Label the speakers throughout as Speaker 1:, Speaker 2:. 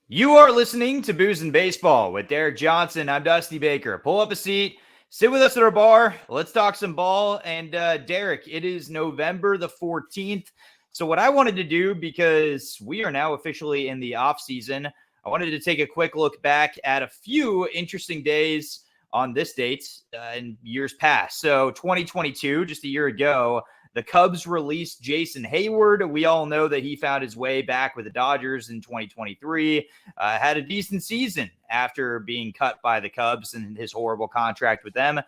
Speaker 1: You are listening to Booze and Baseball with Derek Johnson. I'm Dusty Baker. Pull up a seat, sit with us at our bar. Let's talk some ball. And Derek, it is November the 14th. So what I wanted to do, because we are now officially in the off season, I wanted to take a quick look back at a few interesting days on this date in years past. So 2022, just a year ago, the Cubs released Jason Hayward. We all know that he found his way back with the Dodgers in 2023, had a decent season after being cut by the Cubs and his horrible contract with them.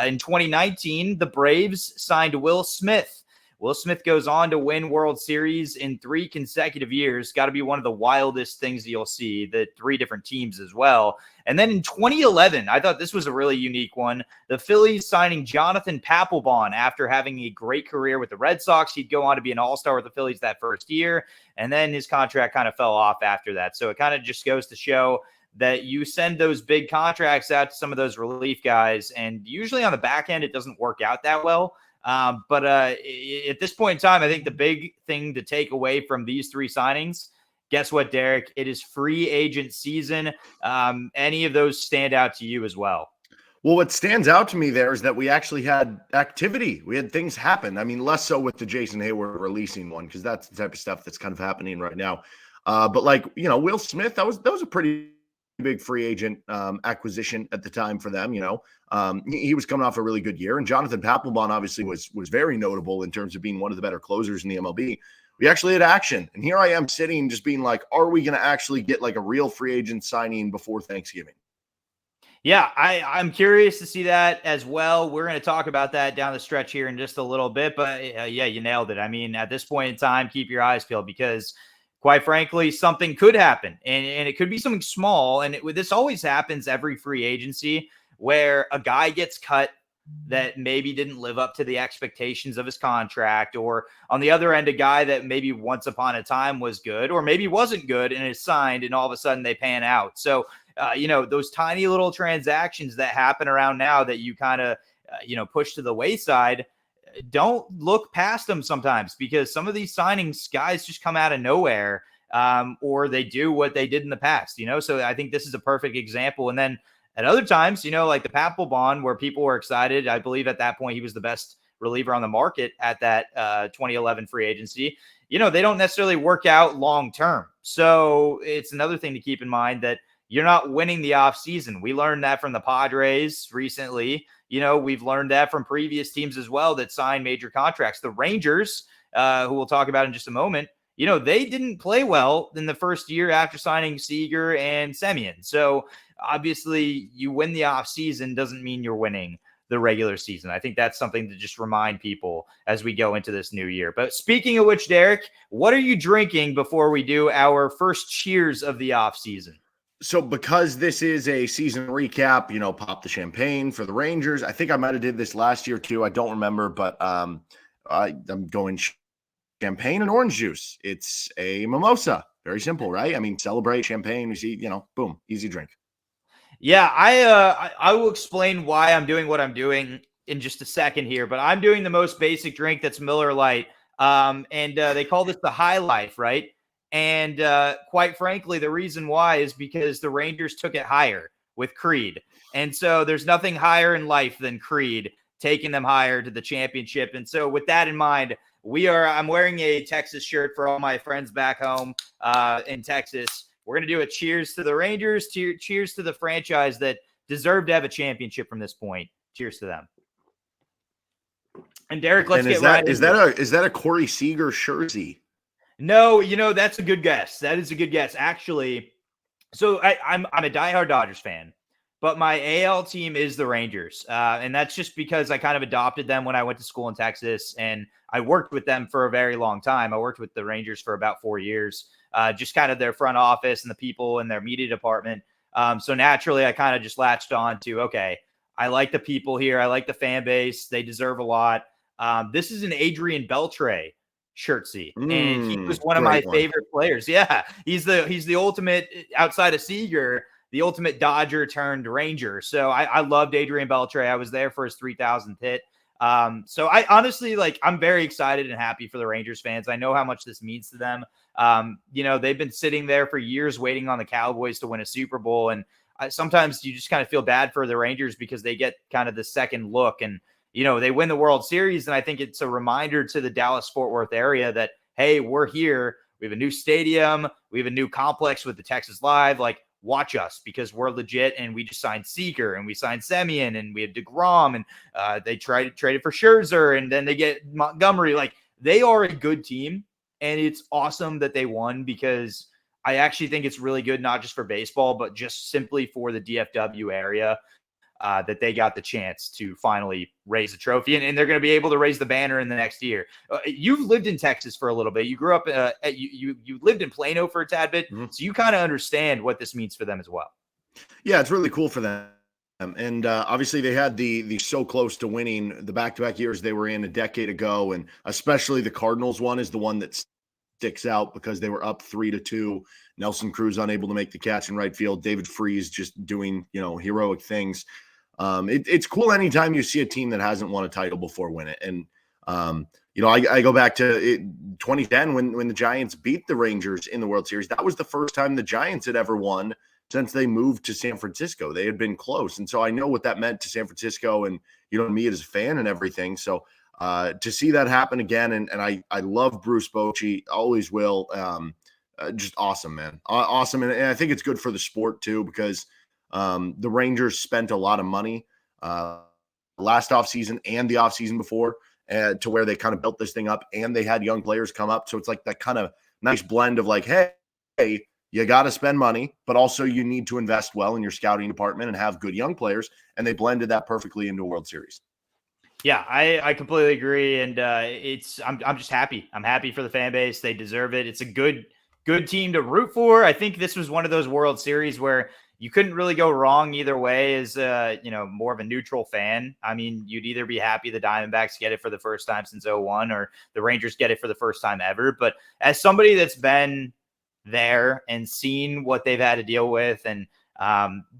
Speaker 1: In 2019, the Braves signed Will Smith. Will Smith goes on to win World Series in 3 consecutive years. Got to be one of the wildest things you'll see, the 3 different teams as well. And then in 2011, I thought this was a really unique one. The Phillies signing Jonathan Papelbon after having a great career with the Red Sox. He'd go on to be an all-star with the Phillies that first year, and then his contract kind of fell off after that. So it kind of just goes to show that you send those big contracts out to some of those relief guys, and usually on the back end, it doesn't work out that well. But at this point in time, I think the big thing to take away from these 3 signings, guess what, Derek? It is free agent season. Any of those stand out to you as well?
Speaker 2: Well, what stands out to me there is that we actually had activity. We had things happen. I mean, less so with the Jason Hayward releasing one, because that's the type of stuff that's kind of happening right now. But Will Smith, that was a pretty big free agent acquisition at the time for them. He was coming off a really good year, and Jonathan Papelbon obviously was very notable in terms of being one of the better closers in the MLB. We actually had action, and here I am sitting just being like, are we going to actually get like a real free agent signing before Thanksgiving?
Speaker 1: Yeah, I'm curious to see that as well. We're going to talk about that down the stretch here in just a little bit, but yeah, you nailed it. I mean, at this point in time, keep your eyes peeled, because quite frankly, something could happen, and it could be something small. And this always happens every free agency, where a guy gets cut that maybe didn't live up to the expectations of his contract, or on the other end, a guy that maybe once upon a time was good or maybe wasn't good and is signed, and all of a sudden they pan out. So, those tiny little transactions that happen around now that you kind of, push to the wayside, don't look past them sometimes, because some of these signings, guys just come out of nowhere, or they do what they did in the past, So I think this is a perfect example. And then at other times, like the Papelbon, where people were excited. I believe at that point he was the best reliever on the market at that 2011 free agency. They don't necessarily work out long term. So it's another thing to keep in mind, that you're not winning the offseason. We learned that from the Padres recently. We've learned that from previous teams as well that signed major contracts. The Rangers, who we'll talk about in just a moment, they didn't play well in the first year after signing Seager and Semien. So obviously, you win the offseason doesn't mean you're winning the regular season. I think that's something to just remind people as we go into this new year. But speaking of which, Derek, what are you drinking before we do our first cheers of the offseason?
Speaker 2: So because this is a season recap, pop the champagne for the Rangers. I think I might have did this last year too. I don't remember, but I'm going champagne and orange juice. It's a mimosa. Very simple, right? I mean, celebrate champagne. We see, boom, easy drink.
Speaker 1: Yeah, I will explain why I'm doing what I'm doing in just a second here, but I'm doing the most basic drink, that's Miller Lite. And they call this the High Life, right? And quite frankly, the reason why is because the Rangers took it higher with Creed. And so there's nothing higher in life than Creed taking them higher to the championship. And so with that in mind, I'm wearing a Texas shirt for all my friends back home in Texas. We're going to do a cheers to the Rangers, cheers to the franchise that deserved to have a championship from this point. Cheers to them. And Derek, let's get right into it.
Speaker 2: Is that a Corey Seager jersey?
Speaker 1: No, that's a good guess. That is a good guess, actually. So I'm a diehard Dodgers fan, but my AL team is the Rangers. And that's just because I kind of adopted them when I went to school in Texas, and I worked with them for a very long time. I worked with the Rangers for about 4 years, just kind of their front office and the people in their media department. So naturally, I kind of just latched on to, okay, I like the people here. I like the fan base. They deserve a lot. This is an Adrian Beltre shirtsy, and he was one of my favorite players. Yeah, he's the ultimate, outside of Seager, the ultimate Dodger turned Ranger. So I loved Adrian Beltre. I was there for his 3,000th hit. So I honestly, I'm very excited and happy for the Rangers fans. I know how much this means to them. They've been sitting there for years waiting on the Cowboys to win a Super Bowl. And sometimes you just kind of feel bad for the Rangers because they get kind of the second look, and they win the World Series. And I think it's a reminder to the Dallas-Fort Worth area that, hey, we're here. We have a new stadium. We have a new complex with the Texas Live. Like, watch us, because we're legit. And we just signed Seager, and we signed Semien, and we have DeGrom, and they traded for Scherzer, and then they get Montgomery. Like, they are a good team, and it's awesome that they won, because I actually think it's really good, not just for baseball, but just simply for the DFW area, that they got the chance to finally raise a trophy, and they're going to be able to raise the banner in the next year. You've lived in Texas for a little bit. You grew up, you lived in Plano for a tad bit, so you kind of understand what this means for them as well.
Speaker 2: Yeah, it's really cool for them. And obviously they had the so close to winning the back-to-back years they were in a decade ago, and especially the Cardinals one is the one that sticks out because they were up 3-2. Nelson Cruz unable to make the catch in right field. David Freese just doing heroic things. It's cool anytime you see a team that hasn't won a title before win it. And I go back to 2010 when the Giants beat the Rangers in the World Series. That was the first time the Giants had ever won since they moved to San Francisco. They had been close. And so I know what that meant to San Francisco and, me as a fan and everything. So to see that happen again, and I love Bruce Bochy, always will. Just awesome, man. Awesome. And I think it's good for the sport too, because the Rangers spent a lot of money last offseason and the offseason before to where they kind of built this thing up, and they had young players come up. So it's like that kind of nice blend of like, hey, you got to spend money, but also you need to invest well in your scouting department and have good young players. And they blended that perfectly into a World Series.
Speaker 1: Yeah, I completely agree. And I'm just happy. I'm happy for the fan base. They deserve it. It's a good team to root for. I think this was one of those World Series where you couldn't really go wrong either way as more of a neutral fan. I mean, you'd either be happy the Diamondbacks get it for the first time since 2001, or the Rangers get it for the first time ever. But as somebody that's been there and seen what they've had to deal with, and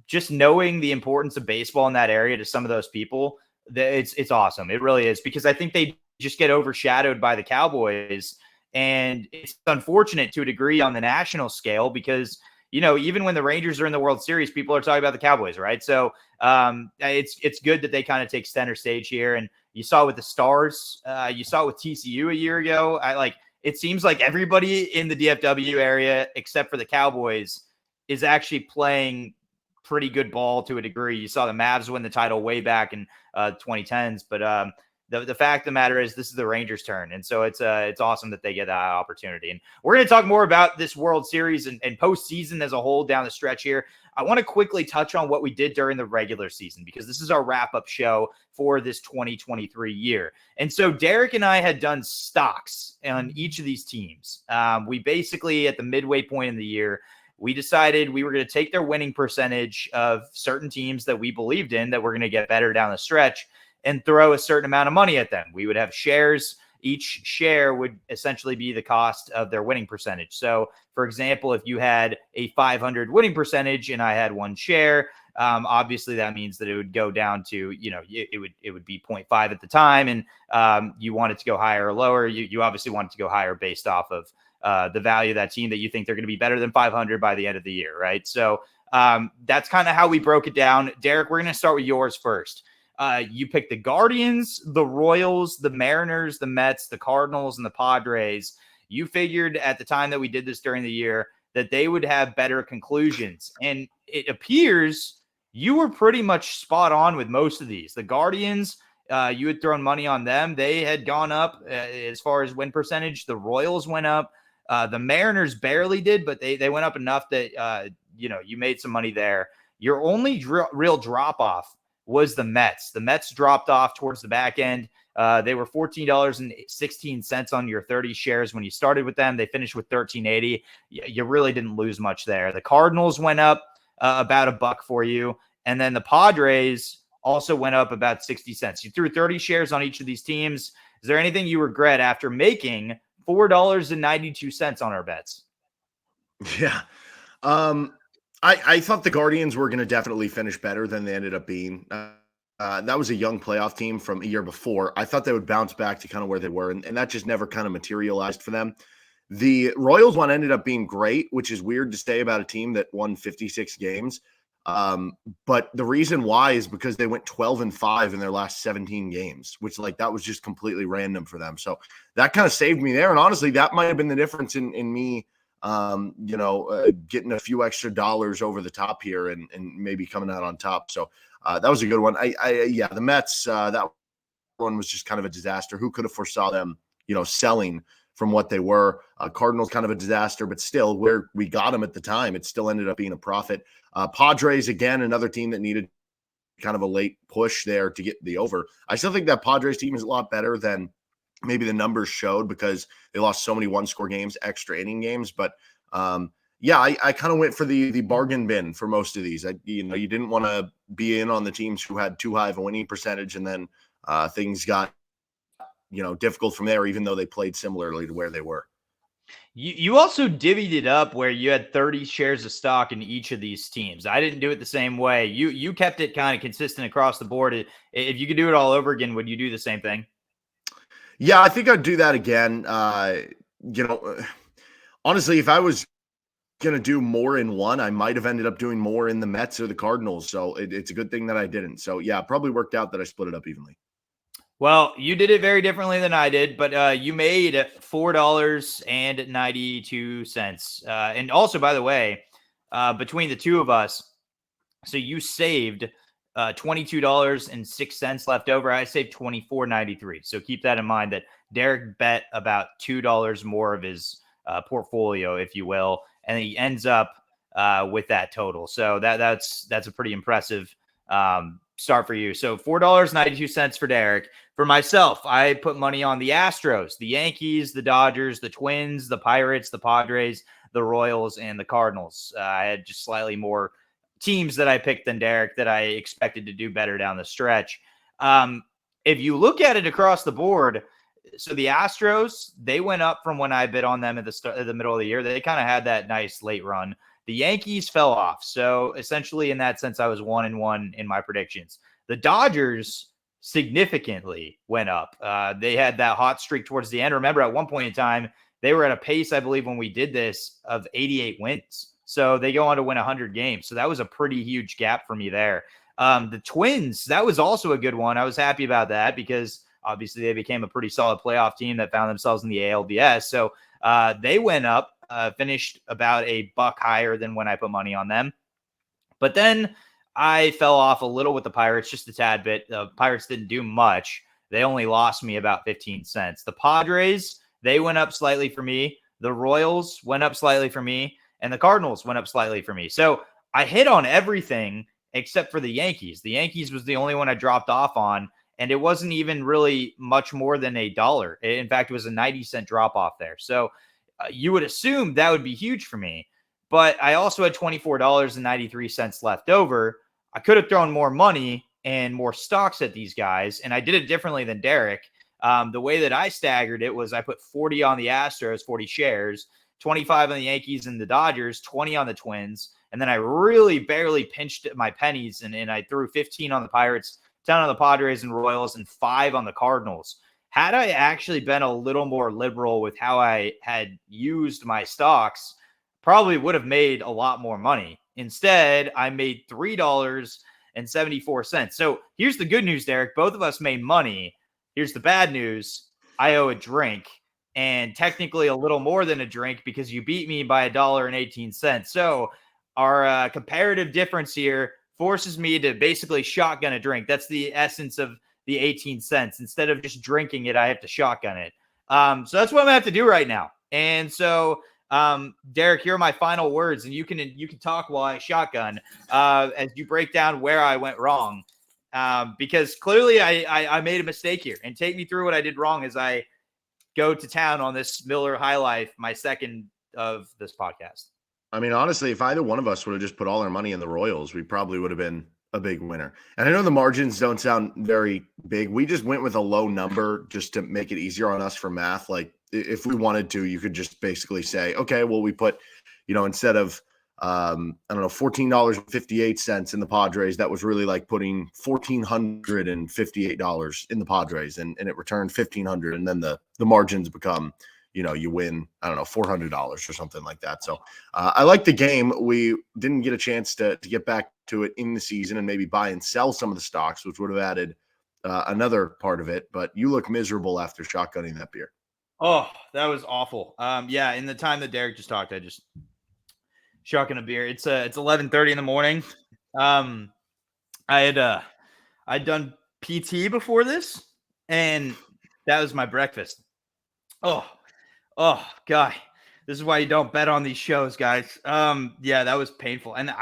Speaker 1: just knowing the importance of baseball in that area to some of those people, it's awesome. It really is, because I think they just get overshadowed by the Cowboys. And it's unfortunate to a degree on the national scale, because even when the Rangers are in the World Series, people are talking about the Cowboys, right? So it's good that they kind of take center stage here. And you saw it with the Stars, you saw it with TCU a year ago. It seems like everybody in the DFW area, except for the Cowboys, is actually playing pretty good ball to a degree. You saw the Mavs win the title way back in 2010s, but the fact of the matter is this is the Rangers' turn. And so it's awesome that they get that opportunity. And we're going to talk more about this World Series and postseason as a whole down the stretch here. I want to quickly touch on what we did during the regular season, because this is our wrap-up show for this 2023 year. And so Derek and I had done stocks on each of these teams. We basically, at the midway point in the year, we decided we were going to take their winning percentage of certain teams that we believed in that were going to get better down the stretch, and throw a certain amount of money at them. We would have shares. Each share would essentially be the cost of their winning percentage. So, for example, if you had a 500 winning percentage and I had one share, obviously that means that it would go down to, it would be 0.5 at the time. And you want it to go higher or lower. You obviously want it to go higher based off of the value of that team that you think they're going to be better than 500 by the end of the year, right? So that's kind of how we broke it down. Derek, we're going to start with yours first. You picked the Guardians, the Royals, the Mariners, the Mets, the Cardinals, and the Padres. You figured at the time that we did this during the year that they would have better conclusions. And it appears you were pretty much spot on with most of these. The Guardians, you had thrown money on them. They had gone up as far as win percentage. The Royals went up. The Mariners barely did, but they went up enough that, you made some money there. Your only real drop-off was the Mets. The Mets dropped off towards the back end. They were $14.16 on your 30 shares when you started with them. They finished with $13.80. You really didn't lose much there. The Cardinals went up about $1 for you. And then the Padres also went up about 60 cents. You threw 30 shares on each of these teams. Is there anything you regret after making $4.92 on our bets?
Speaker 2: Yeah. I thought the Guardians were going to definitely finish better than they ended up being. That was a young playoff team from a year before. I thought they would bounce back to kind of where they were, and that just never kind of materialized for them. The Royals one ended up being great, which is weird to say about a team that won 56 games. But the reason why is because they went 12-5 in their last 17 games, which like that was just completely random for them. So that kind of saved me there. And honestly, that might have been the difference in me, getting a few extra dollars over the top here and maybe coming out on top. So that was a good one. The Mets, that one was just kind of a disaster. Who could have foresaw them, selling from what they were? Cardinals, kind of a disaster, but still where we got them at the time, it still ended up being a profit. Padres, again, another team that needed kind of a late push there to get the over. I still think that Padres team is a lot better than maybe the numbers showed because they lost so many one-score games, extra inning games. But I kind of went for the bargain bin for most of these. You didn't want to be in on the teams who had too high of a winning percentage, and then things got difficult from there, even though they played similarly to where they were.
Speaker 1: You also divvied it up where you had 30 shares of stock in each of these teams. I didn't do it the same way. You kept it kind of consistent across the board. If you could do it all over again, would you do the same thing?
Speaker 2: Yeah, I think I'd do that again. Honestly, if I was going to do more in one, I might have ended up doing more in the Mets or the Cardinals. So it's a good thing that I didn't. So yeah, it probably worked out that I split it up evenly.
Speaker 1: Well, you did it very differently than I did, but you made $4.92. And also, by the way, between the two of us, so you saved $22.06 left over. I saved $24.93. So keep that in mind that Derek bet about $2 more of his portfolio, if you will, and he ends up with that total. So that's a pretty impressive start for you. So $4.92 for Derek. For myself, I put money on the Astros, the Yankees, the Dodgers, the Twins, the Pirates, the Padres, the Royals, and the Cardinals. I had just slightly more teams that I picked than Derek that I expected to do better down the stretch. If you look at it across the board, so the Astros, they went up from when I bid on them at the middle of the year. They kind of had that nice late run. The Yankees fell off. So essentially, in that sense, I was 1-1 in my predictions. The Dodgers significantly went up. They had that hot streak towards the end. Remember, at one point in time, they were at a pace, I believe, when we did this, of 88 wins. So they go on to win 100 games. So that was a pretty huge gap for me there. The Twins, that was also a good one. I was happy about that because obviously they became a pretty solid playoff team that found themselves in the ALDS. So they went up, finished about $1 higher than when I put money on them. But then I fell off a little with the Pirates, just a tad bit. The Pirates didn't do much. They only lost me about 15 cents. The Padres, they went up slightly for me. The Royals went up slightly for me. And the Cardinals went up slightly for me. So I hit on everything except for the Yankees. The Yankees was the only one I dropped off on. And it wasn't even really much more than $1. In fact, it was a 90-cent drop off there. So you would assume that would be huge for me. But I also had $24.93 left over. I could have thrown more money and more stocks at these guys. And I did it differently than Derek. The way that I staggered it was I put 40 on the Astros, 40 shares, 25 on the Yankees and the Dodgers, 20 on the Twins. And then I really barely pinched my pennies and I threw 15 on the Pirates, 10 on the Padres and Royals, and 5 on the Cardinals. Had I actually been a little more liberal with how I had used my stocks, probably would have made a lot more money. Instead, I made $3.74. So here's the good news, Derek. Both of us made money. Here's the bad news. I owe a drink, and technically a little more than a drink because you beat me by $1.18. So our comparative difference here forces me to basically shotgun a drink. That's the essence of the 18 cents. Instead of just drinking it, I have to shotgun it. So that's what I'm gonna have to do right now. And so, Derek, here are my final words, and you can talk while I shotgun as you break down where I went wrong. Because clearly I made a mistake here, and take me through what I did wrong as I go to town on this Miller High Life, my second of this podcast.
Speaker 2: I mean, honestly, if either one of us would have just put all our money in the Royals, we probably would have been a big winner. And I know the margins don't sound very big. We just went with a low number just to make it easier on us for math. Like if we wanted to, you could just basically say, okay, well, we put, instead of, $14.58 in the Padres, that was really like putting $1,458 in the Padres and it returned $1,500. And then the margins become, you win, I don't know, $400 or something like that. So I like the game. We didn't get a chance to get back to it in the season and maybe buy and sell some of the stocks, which would have added another part of it. But you look miserable after shotgunning that beer.
Speaker 1: Oh, that was awful. Yeah, in the time that Derek just talked, I just shotgun a beer. It's 11:30 in the morning. I'd done PT before this, and that was my breakfast. Oh, God. This is why you don't bet on these shows, guys. Yeah, that was painful. And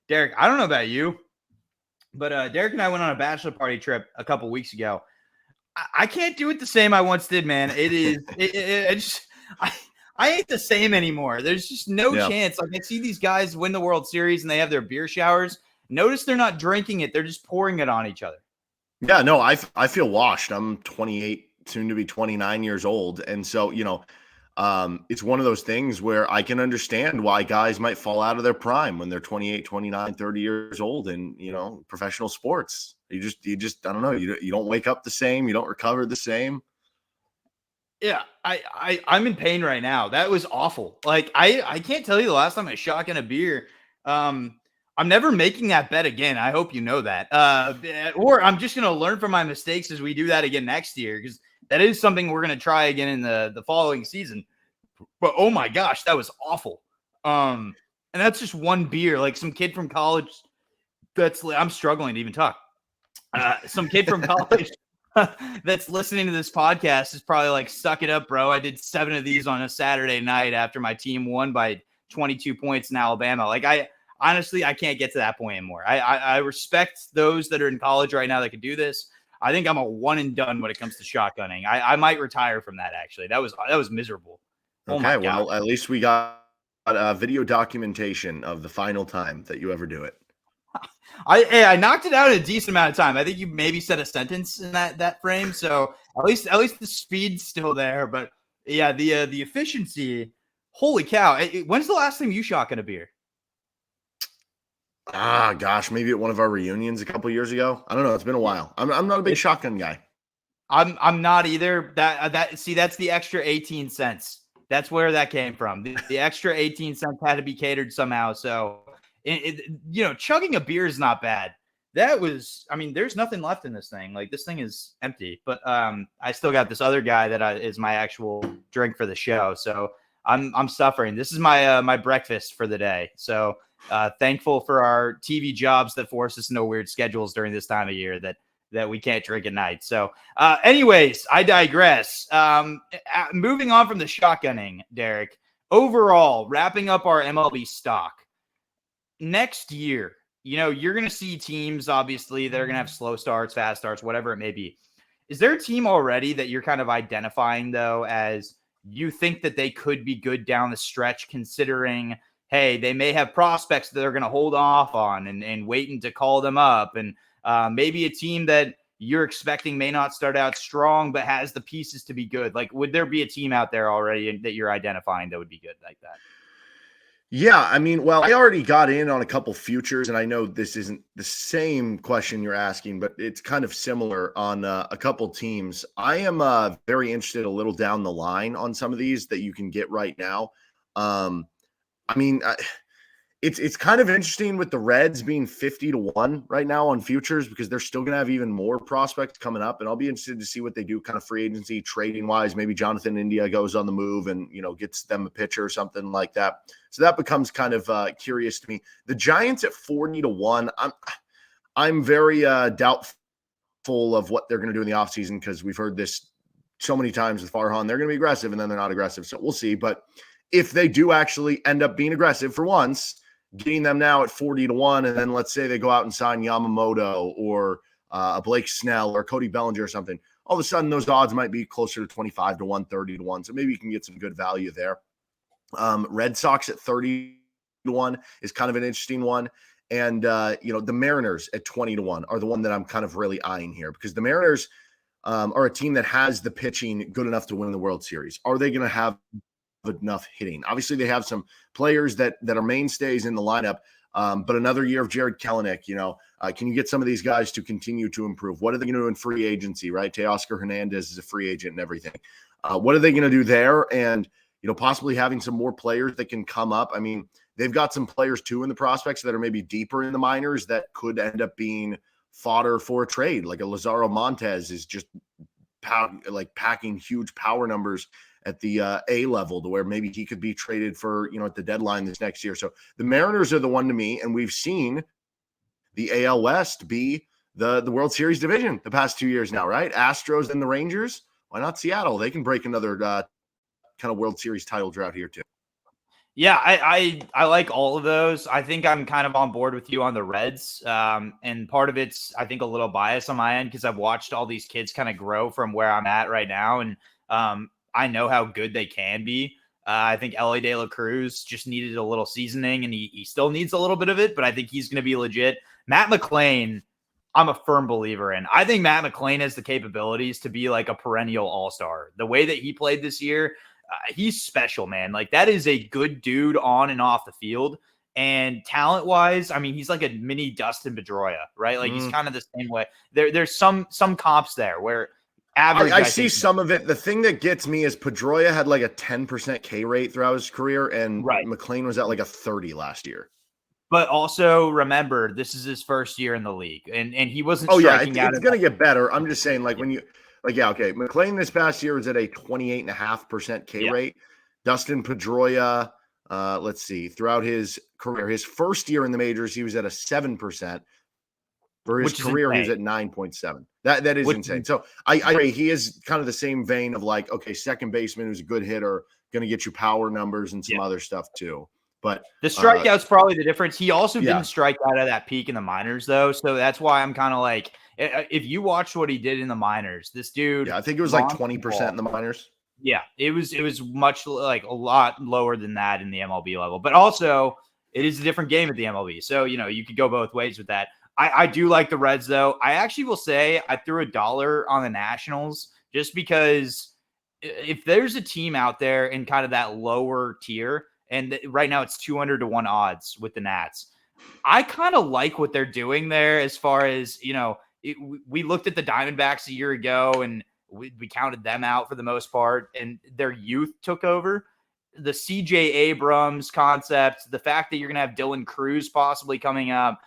Speaker 1: Derek, I don't know about you, but Derek and I went on a bachelor party trip a couple weeks ago. I can't do it the same I once did, man. It is, I ain't the same anymore. There's just no chance. Like, I see these guys win the World Series and they have their beer showers. Notice they're not drinking it. They're just pouring it on each other.
Speaker 2: Yeah, no, I feel washed. I'm 28, soon to be 29 years old. And so, it's one of those things where I can understand why guys might fall out of their prime when they're 28, 29, 30 years old in, professional sports. You just, I don't know. You don't wake up the same. You don't recover the same.
Speaker 1: Yeah, I'm in pain right now. That was awful. Like, I can't tell you the last time I shotgun a beer. I'm never making that bet again. I hope you know that. Or I'm just going to learn from my mistakes as we do that again next year, because that is something we're going to try again in the following season. But oh my gosh, that was awful. And that's just one beer. Like, some kid from college I'm struggling to even talk. Some kid from college that's listening to this podcast is probably like, suck it up, bro. I did 7 of these on a Saturday night after my team won by 22 points in Alabama. Like, honestly, I can't get to that point anymore. I respect those that are in college right now that can do this. I think I'm a one and done when it comes to shotgunning. I might retire from that, actually. That was miserable. Oh
Speaker 2: okay, well, at least we got video documentation of the final time that you ever do it.
Speaker 1: I knocked it out in a decent amount of time. I think you maybe said a sentence in that frame, so at least the speed's still there. But yeah, the efficiency. Holy cow! When's the last time you shotgun a beer?
Speaker 2: Gosh, maybe at one of our reunions a couple years ago. I don't know. It's been a while. I'm not a big shotgun guy.
Speaker 1: I'm not either. That's the extra 18 cents. That's where that came from. The extra 18 cents had to be catered somehow. So, chugging a beer is not bad. There's nothing left in this thing. Like, this thing is empty. But I still got this other guy that is my actual drink for the show. So I'm suffering. This is my breakfast for the day. So thankful for our TV jobs that force us into weird schedules during this time of year that we can't drink at night. So anyways, I digress. Moving on from the shotgunning, Derek, overall, wrapping up our MLB stock. Next year, you're going to see teams, obviously, that are going to have slow starts, fast starts, whatever it may be. Is there a team already that you're kind of identifying, though, as you think that they could be good down the stretch, considering, hey, they may have prospects that they're going to hold off on and waiting to call them up, and maybe a team that you're expecting may not start out strong but has the pieces to be good? Like, would there be a team out there already that you're identifying that would be good like that?
Speaker 2: Yeah, I already got in on a couple futures, and I know this isn't the same question you're asking, but it's kind of similar on a couple teams. I am very interested a little down the line on some of these that you can get right now. It's kind of interesting with the Reds being 50-1 right now on futures, because they're still going to have even more prospects coming up. And I'll be interested to see what they do kind of free agency trading wise. Maybe Jonathan India goes on the move and, gets them a pitcher or something like that. So that becomes kind of curious to me. The Giants at 40-1. I'm very doubtful of what they're going to do in the offseason, because we've heard this so many times with Farhan. They're going to be aggressive and then they're not aggressive. So we'll see. But if they do actually end up being aggressive for once, getting them now at 40-1, and then let's say they go out and sign Yamamoto or a Blake Snell or Cody Bellinger or something, all of a sudden those odds might be closer to 25-1, 30-1. So maybe you can get some good value there. Red Sox at 30-1 is kind of an interesting one. And, the Mariners at 20-1 are the one that I'm kind of really eyeing here, because the Mariners are a team that has the pitching good enough to win the World Series. Are they going to have enough hitting? Obviously, they have some players that are mainstays in the lineup, but another year of Jared Kelenic, can you get some of these guys to continue to improve? What are they going to do in free agency, right? Teoscar Hernandez is a free agent and everything. What are they going to do there? And, possibly having some more players that can come up. I mean, they've got some players too in the prospects that are maybe deeper in the minors that could end up being fodder for a trade. Like a Lazaro Montez is just packing huge power numbers at the A level to where maybe he could be traded for, at the deadline this next year. So the Mariners are the one to me, and we've seen the AL West be the World Series division the past 2 years now, right? Astros and the Rangers. Why not Seattle? They can break another kind of World Series title drought here too.
Speaker 1: Yeah, I like all of those. I think I'm kind of on board with you on the Reds. And part of it's, I think, a little bias on my end because I've watched all these kids kind of grow from where I'm at right now. And I know how good they can be. I think Elly De La Cruz just needed a little seasoning, and he still needs a little bit of it, but I think he's going to be legit. Matt McLain, I'm a firm believer in. I think Matt McLain has the capabilities to be like a perennial all-star. The way that he played this year, he's special, man. Like, that is a good dude on and off the field. And talent-wise, I mean, he's like a mini Dustin Pedroia, right? Like, he's kind of the same way. There's some comps there where average.
Speaker 2: I see some of it. The thing that gets me is Pedroia had like a 10% K rate throughout his career, and McLain was at like a 30 last year.
Speaker 1: But also remember, this is his first year in the league, and he wasn't striking out.
Speaker 2: It's going to get better. I'm just saying, like, when you okay. McLain this past year was at a 28.5% K rate. Dustin Pedroia, let's see, throughout his career, his first year in the majors, he was at a 7%. For his career, he was at 9.7. That is insane. So I agree. He is kind of the same vein of like, okay, second baseman who's a good hitter, going to get you power numbers and some other stuff too. But
Speaker 1: the strikeout's probably the difference. He also didn't strike out at that peak in the minors, though. So that's why I'm kind of like, if you watch what he did in the minors, this dude.
Speaker 2: Yeah, I think it was like 20% in the minors.
Speaker 1: Yeah, it was much like a lot lower than that in the MLB level. But also, it is a different game at the MLB. So, you could go both ways with that. I do like the Reds, though. I actually will say I threw $1 on the Nationals just because if there's a team out there in kind of that lower tier, and right now it's 200 to 1 odds with the Nats, I kind of like what they're doing there as far as, we looked at the Diamondbacks a year ago and we counted them out for the most part, and their youth took over. The CJ Abrams concept, the fact that you're going to have Dylan Cruz possibly coming up,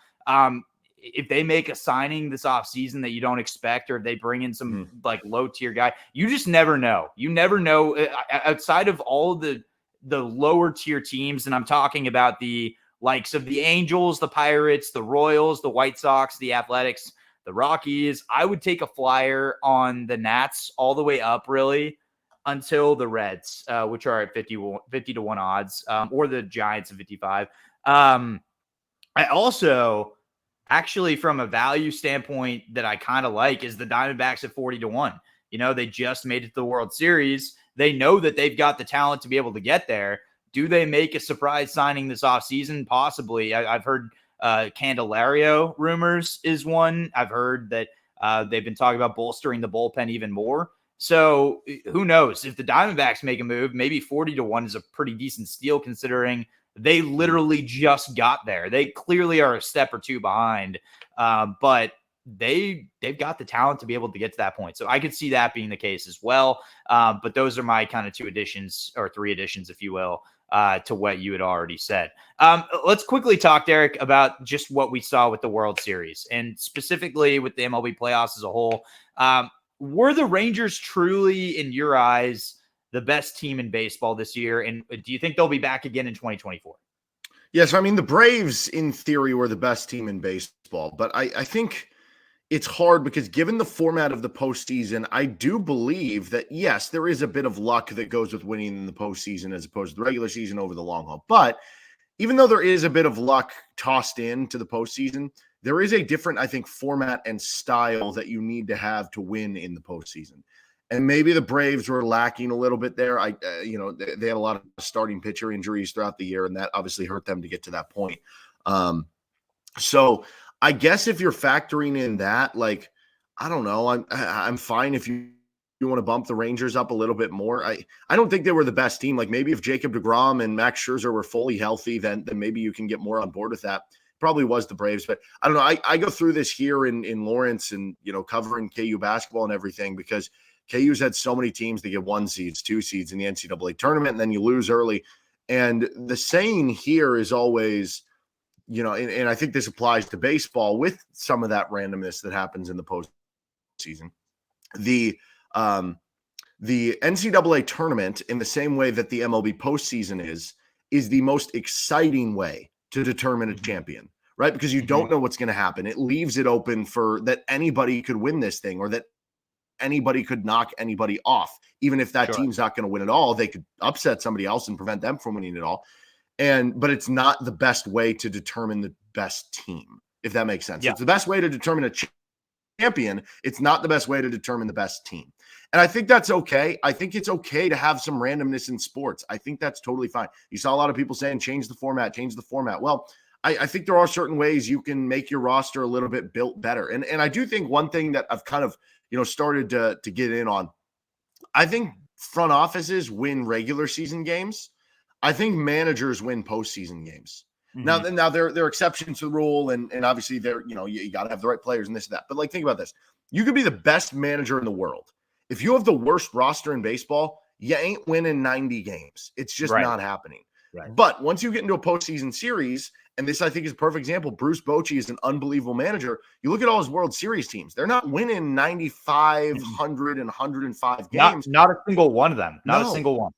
Speaker 1: if they make a signing this offseason that you don't expect, or if they bring in some like low tier guy, you just never know. You never know outside of all the lower tier teams. And I'm talking about the likes of the Angels, the Pirates, the Royals, the White Sox, the Athletics, the Rockies. I would take a flyer on the Nats all the way up really until the Reds, which are at 50 to 1 odds, or the Giants at 55. I also, actually, from a value standpoint that I kind of like is the Diamondbacks at 40 to 1. They just made it to the World Series. They know that they've got the talent to be able to get there. Do they make a surprise signing this offseason? Possibly. I've heard Candelario rumors is one. I've heard that they've been talking about bolstering the bullpen even more. So who knows? If the Diamondbacks make a move, maybe 40 to 1 is a pretty decent steal considering they literally just got there. They clearly are a step or two behind, but they've got the talent to be able to get to that point. So I could see that being the case as well. But those are my kind of 2 additions, or 3 additions, if you will, to what you had already said. Let's quickly talk, Derek, about just what we saw with the World Series and specifically with the MLB playoffs as a whole. Were the Rangers truly, in your eyes, the best team in baseball this year? And do you think they'll be back again in 2024?
Speaker 2: Yes. I mean, the Braves, in theory, were the best team in baseball. But I think it's hard because given the format of the postseason, I do believe that, yes, there is a bit of luck that goes with winning in the postseason as opposed to the regular season over the long haul. But even though there is a bit of luck tossed into the postseason, there is a different, I think, format and style that you need to have to win in the postseason. And maybe the Braves were lacking a little bit there. They had a lot of starting pitcher injuries throughout the year, and that obviously hurt them to get to that point. So I guess if you're factoring in that, like, I don't know, I'm fine if you want to bump the Rangers up a little bit more. I don't think they were the best team. Like, maybe if Jacob deGrom and Max Scherzer were fully healthy, then maybe you can get more on board with that. Probably was the Braves, but I don't know. I go through this here in Lawrence and, covering KU basketball and everything because KU's had so many teams that get 1 seeds, 2 seeds in the NCAA tournament, and then you lose early. And the saying here is always, and I think this applies to baseball with some of that randomness that happens in the postseason. The NCAA tournament, in the same way that the MLB postseason is the most exciting way to determine a champion, right? Because you don't know what's going to happen. It leaves it open for that anybody could win this thing, or that anybody could knock anybody off. Even if that team's not going to win it all, they could upset somebody else and prevent them from winning it all. But it's not the best way to determine the best team, if that makes sense. Yeah. It's the best way to determine a champion. It's not the best way to determine the best team. And I think that's okay. I think it's okay to have some randomness in sports. I think that's totally fine. You saw a lot of people saying, change the format. Well, I think there are certain ways you can make your roster a little bit built better. And I do think one thing that I've kind of, started to get in on, I think front offices win regular season games. I think managers win postseason games. Mm-hmm. Now there are exceptions to the rule, and obviously you got to have the right players and this and that. But think about this: you could be the best manager in the world. If you have the worst roster in baseball, you ain't winning 90 games. It's just not happening. Right. But once you get into a postseason series, and this I think is a perfect example, Bruce Bochy is an unbelievable manager. You look at all his World Series teams; they're not winning 95, 100, and 105 games.
Speaker 1: Not a single one of them. Not a single one.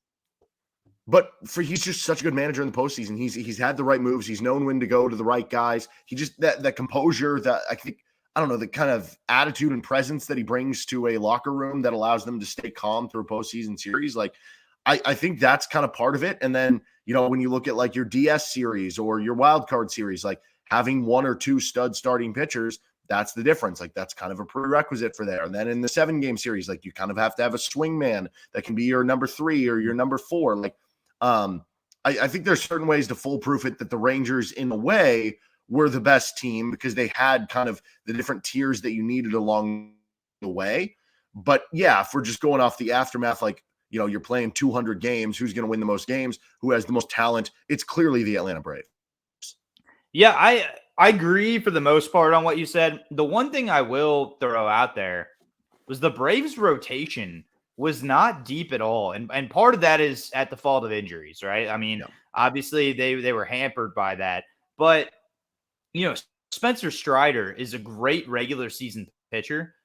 Speaker 2: But he's just such a good manager in the postseason. He's had the right moves. He's known when to go to the right guys. He just that composure, that I don't know, the kind of attitude and presence that he brings to a locker room that allows them to stay calm through a postseason series. I think that's kind of part of it. And then, when you look at your DS series or your wild card series, having 1 or 2 stud starting pitchers, that's the difference. That's kind of a prerequisite for there. And then in the 7-game series, you kind of have to have a swing man that can be your number 3 or your number 4. I think there's certain ways to foolproof it that the Rangers, in a way, were the best team because they had kind of the different tiers that you needed along the way. But yeah, if we're just going off the aftermath, you're playing 200 games, who's going to win the most games, who has the most talent? It's clearly the Atlanta Braves.
Speaker 1: Yeah, I agree for the most part on what you said. The one thing I will throw out there was the Braves rotation was not deep at all. And part of that is at the fault of injuries, right? I mean, obviously they were hampered by that. But, Spencer Strider is a great regular season pitcher.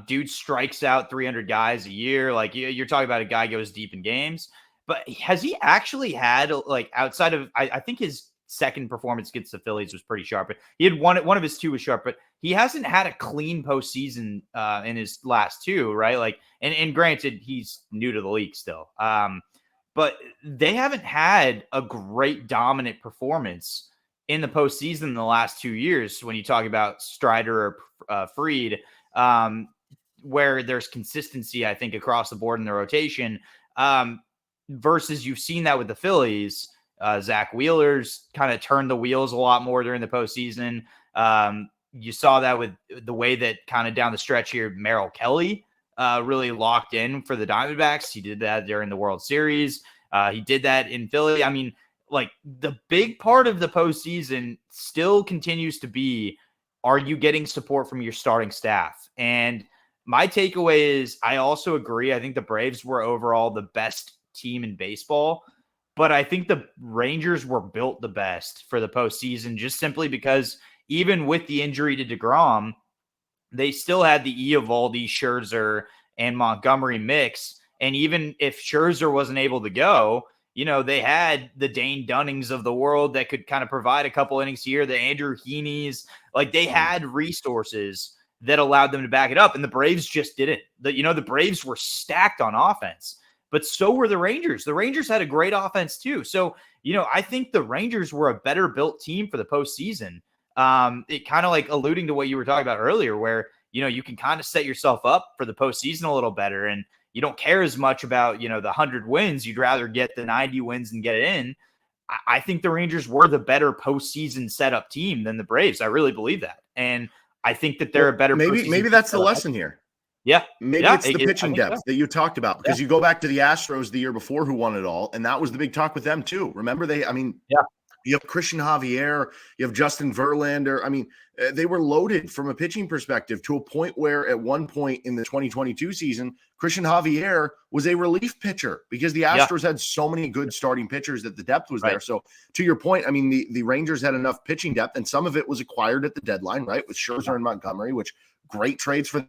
Speaker 1: Dude strikes out 300 guys a year. You're talking about a guy goes deep in games. But has he actually had, outside of, I think his second performance against the Phillies was pretty sharp. But he had one of his 2 was sharp, but he hasn't had a clean postseason in his last 2, right? And granted, he's new to the league still. But they haven't had a great dominant performance in the postseason in the last 2 years. When you talk about Strider or Fried, where there's consistency, I think, across the board in the rotation, versus you've seen that with the Phillies. Zach Wheeler's kind of turned the wheels a lot more during the postseason. You saw that with the way that kind of down the stretch here, Merrill Kelly really locked in for the Diamondbacks. He did that during the World Series. He did that in Philly. I mean, the big part of the postseason still continues to be, are you getting support from your starting staff? And my takeaway is, I also agree. I think the Braves were overall the best team in baseball. But I think the Rangers were built the best for the postseason, just simply because even with the injury to DeGrom, they still had the Eovaldi, Scherzer, and Montgomery mix. And even if Scherzer wasn't able to go, they had the Dane Dunnings of the world that could kind of provide a couple innings here, the Andrew Heaney's. They had resources that allowed them to back it up. And the Braves just didn't. The Braves were stacked on offense. But so were the Rangers. The Rangers had a great offense too. So, I think the Rangers were a better built team for the postseason. It kind of alluding to what you were talking about earlier, where, you can kind of set yourself up for the postseason a little better. And you don't care as much about, the 100 wins. You'd rather get the 90 wins and get it in. I think the Rangers were the better postseason setup team than the Braves. I really believe that. And I think that they're a better.
Speaker 2: Maybe that's the lesson here.
Speaker 1: Yeah.
Speaker 2: Maybe it's the pitching depth that you talked about, because you go back to the Astros the year before, who won it all. And that was the big talk with them too. Remember You have Christian Javier, you have Justin Verlander. I mean, they were loaded from a pitching perspective to a point where at one point in the 2022 season, Christian Javier was a relief pitcher because the
Speaker 1: Yeah,
Speaker 2: Astros had so many good starting pitchers that the depth was
Speaker 1: right.
Speaker 2: there. So to your point, I mean, the Rangers had enough pitching depth, and some of it was acquired at the deadline, right? With Scherzer and Montgomery, which great trades for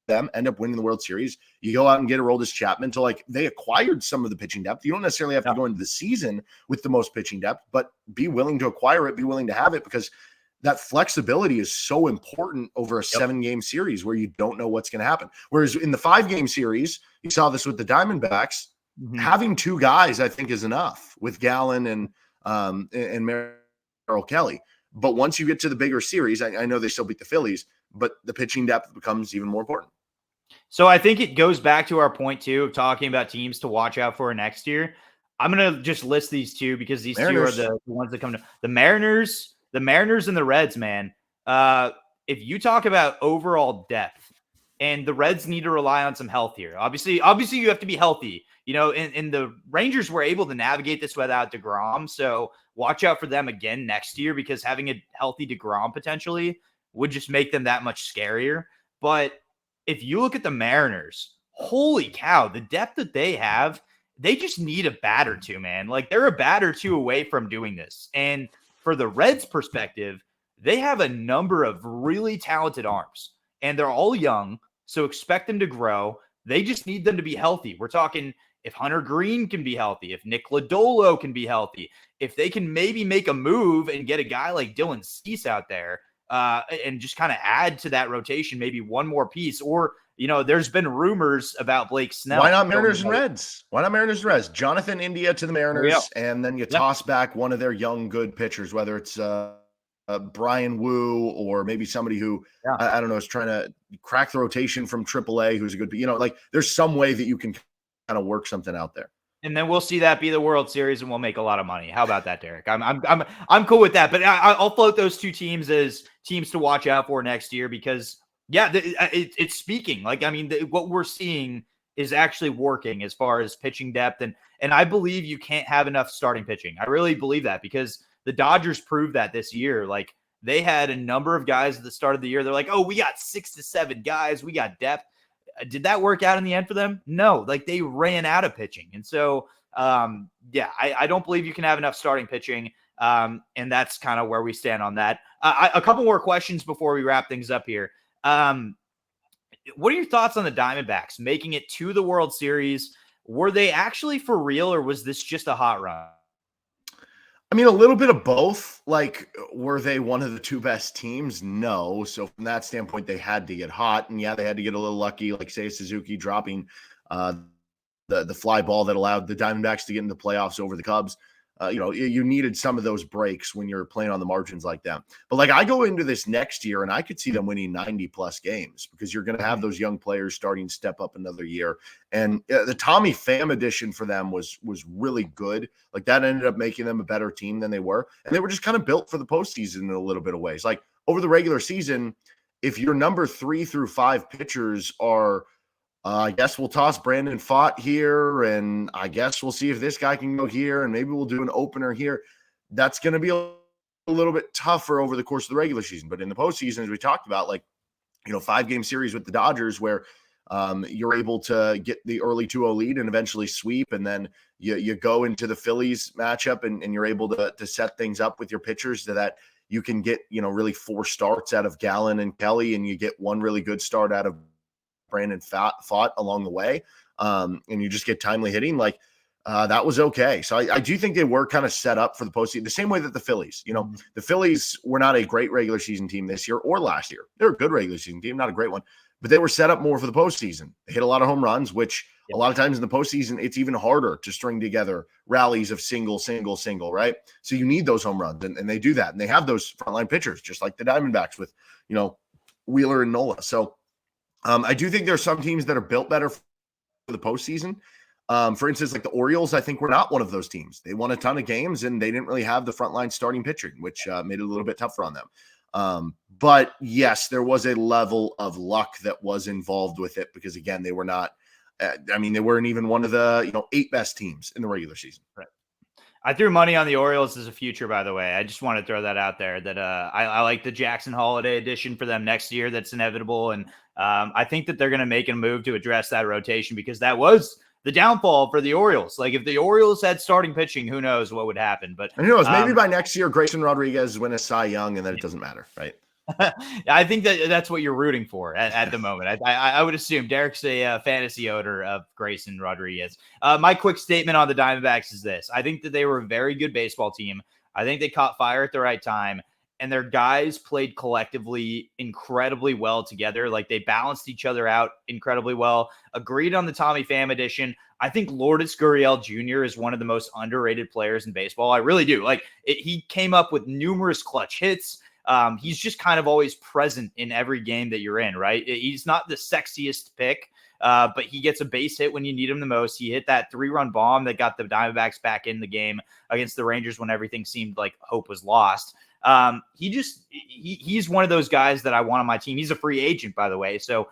Speaker 2: them, end up winning the World Series. You go out and get Aroldis Chapman to they acquired some of the pitching depth. You don't necessarily have to go into the season with the most pitching depth, but be willing to acquire it, be willing to have it, because that flexibility is so important over a 7-game series where you don't know what's going to happen. Whereas in the 5-game series, you saw this with the Diamondbacks, having 2 guys, I think, is enough with Gallen and Merrill Kelly. But once you get to the bigger series, I know they still beat the Phillies, but the pitching depth becomes even more important.
Speaker 1: So I think it goes back to our point too of talking about teams to watch out for next year. I'm going to just list these 2 because these
Speaker 2: Mariners.
Speaker 1: 2 are the ones that come to the Mariners and the Reds, man. If you talk about overall depth, and the Reds need to rely on some health here. Obviously you have to be healthy, and the Rangers were able to navigate this without DeGrom. So watch out for them again next year, because having a healthy DeGrom potentially would just make them that much scarier. But if you look at the Mariners, holy cow, the depth that they have, they just need a bat or 2, man. They're a bat or 2 away from doing this. And for the Reds' perspective, they have a number of really talented arms, and they're all young, so expect them to grow. They just need them to be healthy. We're talking if Hunter Green can be healthy, if Nick Lodolo can be healthy, if they can maybe make a move and get a guy like Dylan Cease out there, and just kind of add to that rotation, maybe one more piece. Or, there's been rumors about Blake Snell.
Speaker 2: Why not Mariners and Reds? Why not Mariners and Reds? Jonathan India to the Mariners, and then you toss back one of their young, good pitchers, whether it's Brian Wu or maybe somebody who, I don't know, is trying to crack the rotation from AAA, who's a good, there's some way that you can kind of work something out there.
Speaker 1: And then we'll see that be the World Series, and we'll make a lot of money. How about that, Derek? I'm cool with that. But I'll float those 2 teams as teams to watch out for next year, because it's speaking. What we're seeing is actually working as far as pitching depth, and I believe you can't have enough starting pitching. I really believe that, because the Dodgers proved that this year. They had a number of guys at the start of the year. They're like, oh, we got 6 to 7 guys, we got depth. Did that work out in the end for them? No, they ran out of pitching. And so, I don't believe you can have enough starting pitching. And that's kind of where we stand on that. A couple more questions before we wrap things up here. What are your thoughts on the Diamondbacks making it to the World Series? Were they actually for real, or was this just a hot run?
Speaker 2: I mean, a little bit of both. Were they one of the 2 best teams? No. So from that standpoint, they had to get hot. And they had to get a little lucky, like Seiya Suzuki dropping the fly ball that allowed the Diamondbacks to get into the playoffs over the Cubs. You needed some of those breaks when you're playing on the margins like that. But I go into this next year and I could see them winning 90 plus games, because you're going to have those young players starting to step up another year. And the Tommy Pham addition for them was really good. That ended up making them a better team than they were. And they were just kind of built for the postseason in a little bit of ways. Over the regular season, if your number 3 through 5 pitchers are, I guess we'll toss Brandon Pfaadt here, and I guess we'll see if this guy can go here, and maybe we'll do an opener here. That's going to be a little bit tougher over the course of the regular season. But in the postseason, as we talked about, 5-game series with the Dodgers, where you're able to get the early 2-0 lead and eventually sweep, and then you go into the Phillies matchup and you're able to set things up with your pitchers so that you can get, really 4 starts out of Gallen and Kelly, and you get 1 really good start out of Brandon Pfaadt along the way, and you just get timely hitting. That was okay. So I do think they were kind of set up for the postseason, the same way that the Phillies. The Phillies were not a great regular season team this year or last year. They were a good regular season team, not a great one, but they were set up more for the postseason. They hit a lot of home runs, which a lot of times in the postseason, it's even harder to string together rallies of single, right? So you need those home runs, and they do that. And they have those frontline pitchers, just like the Diamondbacks with, Wheeler and Nola. So I do think there are some teams that are built better for the postseason. For instance, the Orioles, I think were not one of those teams. They won a ton of games, and they didn't really have the frontline starting pitching, which made it a little bit tougher on them. But yes, there was a level of luck that was involved with it, because again, they were not. They weren't even one of the 8 best teams in the regular season.
Speaker 1: Right. I threw money on the Orioles as a future, by the way. I just want to throw that out there that I like the Jackson Holiday edition for them next year. That's inevitable. And I think that they're going to make a move to address that rotation because that was the downfall for the Orioles. Like if the Orioles had starting pitching, who knows what would happen. But
Speaker 2: and who knows, maybe by next year, Grayson Rodriguez win a Cy Young and then it doesn't matter, right?
Speaker 1: I think that's what you're rooting for at the moment. I would assume Derek's a fantasy owner of Grayson Rodriguez. My quick statement on the Diamondbacks is this. I think that they were a very good baseball team. I think they caught fire at the right time, and their guys played collectively incredibly well together. Like they balanced each other out incredibly well. Agreed on the Tommy Pham edition. I think Lourdes Gurriel Jr. is one of the most underrated players in baseball. I really do. He came up with numerous clutch hits. He's just kind of always present in every game that you're in, right? He's not the sexiest pick, but he gets a base hit when you need him the most. He hit that 3-run bomb that got the Diamondbacks back in the game against the Rangers when everything seemed like hope was lost. He's one of those guys that I want on my team. He's a free agent, by the way, so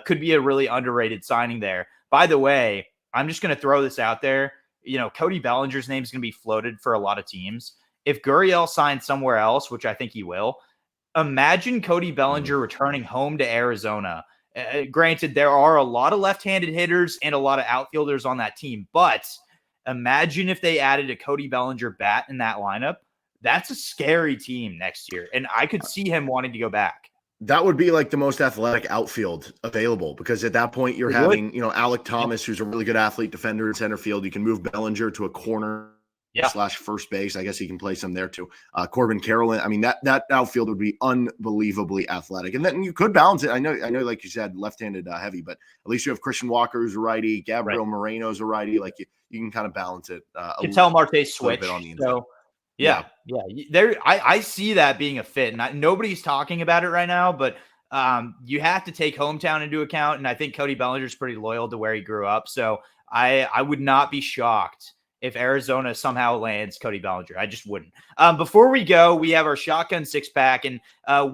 Speaker 1: could be a really underrated signing there. By the way, I'm just going to throw this out there. Cody Bellinger's name is going to be floated for a lot of teams. If Gurriel signs somewhere else, which I think he will, imagine Cody Bellinger returning home to Arizona. Granted, there are a lot of left-handed hitters and a lot of outfielders on that team, but imagine if they added a Cody Bellinger bat in that lineup. That's a scary team next year, and I could see him wanting to go back.
Speaker 2: That would be like the most athletic outfield available because at that point you're having, Alec Thomas, who's a really good athlete defender in center field. You can move Bellinger to a corner / first base. I guess he can play some there too. Corbin Carroll. I mean, that outfield would be unbelievably athletic. And then you could balance it. I know, like you said, left-handed heavy, but at least you have Christian Walker who's a righty, Gabriel Moreno's a righty. Like you can kind of balance it.
Speaker 1: You can tell Marte switch. On the inside. Yeah. There, I see that being a fit. Nobody's talking about it right now, but you have to take hometown into account. And I think Cody Bellinger's pretty loyal to where he grew up. So I would not be shocked if Arizona somehow lands Cody Bellinger. I just wouldn't. Before we go, we have our shotgun 6-pack, and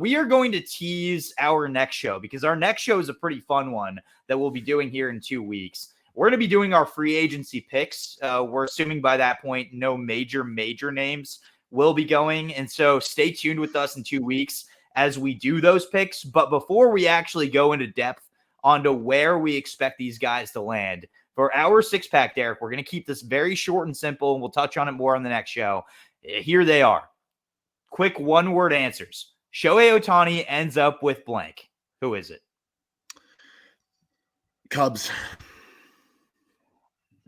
Speaker 1: we are going to tease our next show because our next show is a pretty fun one that we'll be doing here in 2 weeks. We're going to be doing our free agency picks. We're assuming by that point, no major names will be going. And so stay tuned with us in 2 weeks as we do those picks. But before we actually go into depth onto where we expect these guys to land, for our 6-pack, Derek, we're going to keep this very short and simple, and we'll touch on it more on the next show. Here they are. Quick one-word answers. Shohei Ohtani ends up with blank. Who is it?
Speaker 2: Cubs.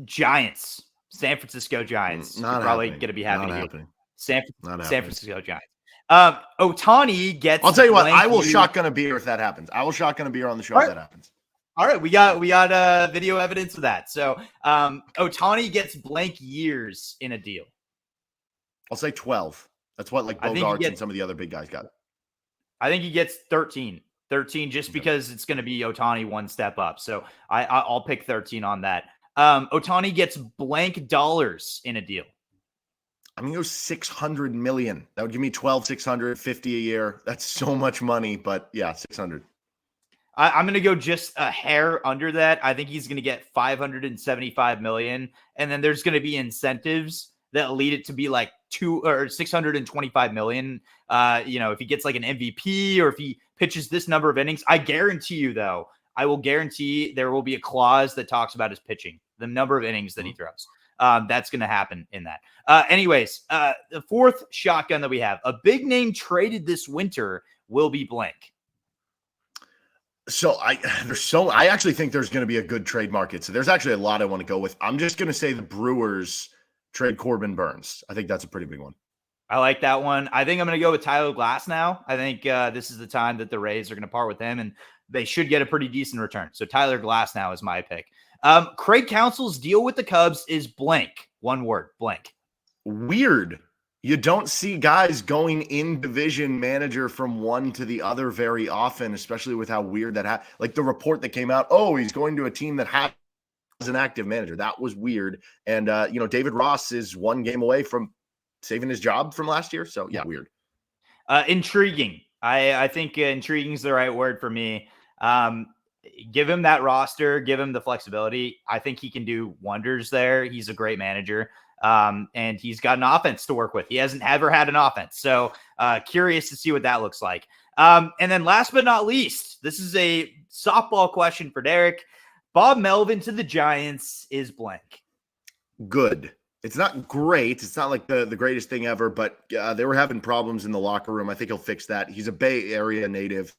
Speaker 1: Giants. San Francisco Giants.
Speaker 2: Not
Speaker 1: probably going to be happy
Speaker 2: to
Speaker 1: hear. San Francisco Giants. Ohtani gets.
Speaker 2: I'll tell you what. I will shotgun a beer if that happens. I will shotgun a beer on the show if that happens.
Speaker 1: All right, we got video evidence of that. So Ohtani gets blank years in a deal.
Speaker 2: I'll say 12. That's what Bogarts and some of the other big guys got.
Speaker 1: I think he gets 13. 13 just because it's going to be Ohtani one step up. So I'll pick 13 on that. Ohtani gets blank dollars in a deal.
Speaker 2: I'm going to go 600 million. That would give me 650 a year. That's so much money, but yeah, 600.
Speaker 1: I'm going to go just a hair under that. I think he's going to get 575 million. And then there's going to be incentives that lead it to be like 625 million. If he gets like an MVP or if he pitches this number of innings, I guarantee you though, I will guarantee there will be a clause that talks about his pitching, the number of innings that he throws. That's going to happen in that. Anyways, the fourth shotgun that we have, a big name traded this winter will be blank.
Speaker 2: So I actually think there's going to be a good trade market. So there's actually a lot I want to go with. I'm just going to say the Brewers trade Corbin Burns. I think that's a pretty big one.
Speaker 1: I like that one. I think I'm going to go with Tyler Glasnow. I think this is the time that the Rays are going to part with him, and they should get a pretty decent return. So Tyler Glasnow is my pick. Craig Counsell's deal with the Cubs is blank. One word, blank.
Speaker 2: Weird. You don't see guys going in division manager from one to the other very often, especially with how weird that like the report that came out, he's going to a team that has an active manager. That was weird. And, David Ross is one game away from saving his job from last year. So, yeah, weird.
Speaker 1: Intriguing. I think intriguing is the right word for me. Give him that roster, give him the flexibility. I think he can do wonders there. He's a great manager. And he's got an offense to work with. He hasn't ever had an offense. So curious to see what that looks like. And then last but not least, this is a softball question for Derek. Bob Melvin to the Giants is blank.
Speaker 2: Good. It's not great. It's not like the greatest thing ever, but they were having problems in the locker room. I think he'll fix that. He's a Bay Area native.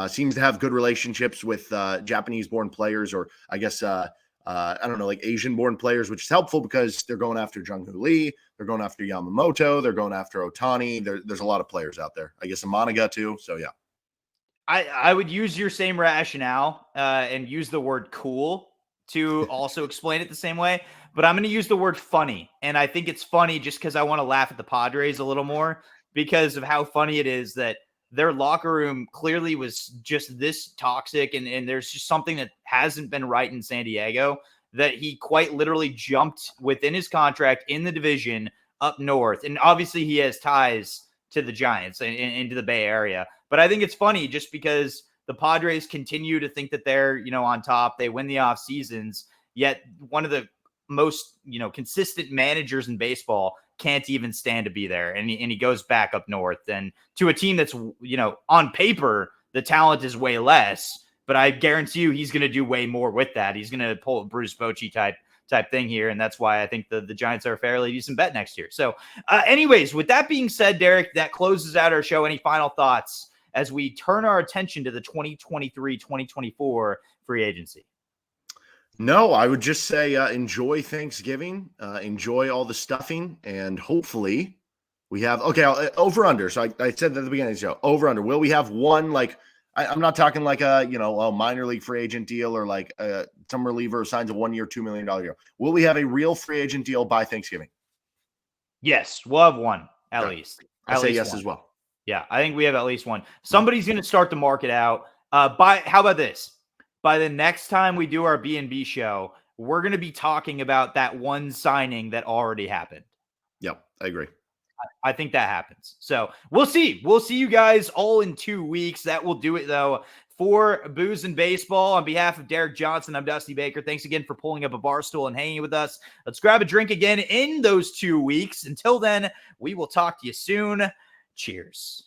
Speaker 2: Seems to have good relationships with Japanese-born players, or I guess, I don't know, like Asian-born players, which is helpful because they're going after Jung-Hoo Lee. They're going after Yamamoto. They're going after Ohtani. There's a lot of players out there. I guess Amanaga too. So, yeah.
Speaker 1: I would use your same rationale and use the word cool to also explain it the same way. But I'm going to use the word funny. And I think it's funny just because I want to laugh at the Padres a little more because of how funny it is that their locker room clearly was just this toxic. And there's just something that hasn't been right in San Diego, that he quite literally jumped within his contract in the division up north. And obviously he has ties to the Giants and into the Bay Area. But I think it's funny just because the Padres continue to think that they're, on top. They win the off seasons, yet one of the most, consistent managers in baseball can't even stand to be there. And he goes back up north and to a team that's, on paper, the talent is way less, but I guarantee you he's going to do way more with that. He's going to pull a Bruce Bochy type thing here. And that's why I think the Giants are a fairly decent bet next year. So anyways, with that being said, Derek, that closes out our show. Any final thoughts as we turn our attention to the 2023-2024 free agency?
Speaker 2: No, I would just say enjoy Thanksgiving, enjoy all the stuffing, and hopefully we have, over under. So I said at the beginning of the show, over under. Will we have one, like, I'm not talking like a minor league free agent deal or like some reliever signs a 1 year, $2 million deal. Will we have a real free agent deal by Thanksgiving?
Speaker 1: Yes, we'll have one at least.
Speaker 2: I say yes as well.
Speaker 1: Yeah, I think we have at least one. Somebody's going to start the market out. How about this? By the next time we do our B&B show, we're going to be talking about that one signing that already happened.
Speaker 2: Yep, I agree.
Speaker 1: I think that happens. So we'll see. We'll see you guys all in 2 weeks. That will do it, though. For Booze and Baseball, on behalf of Derek Johnson, I'm Dusty Baker. Thanks again for pulling up a bar stool and hanging with us. Let's grab a drink again in those 2 weeks. Until then, we will talk to you soon. Cheers.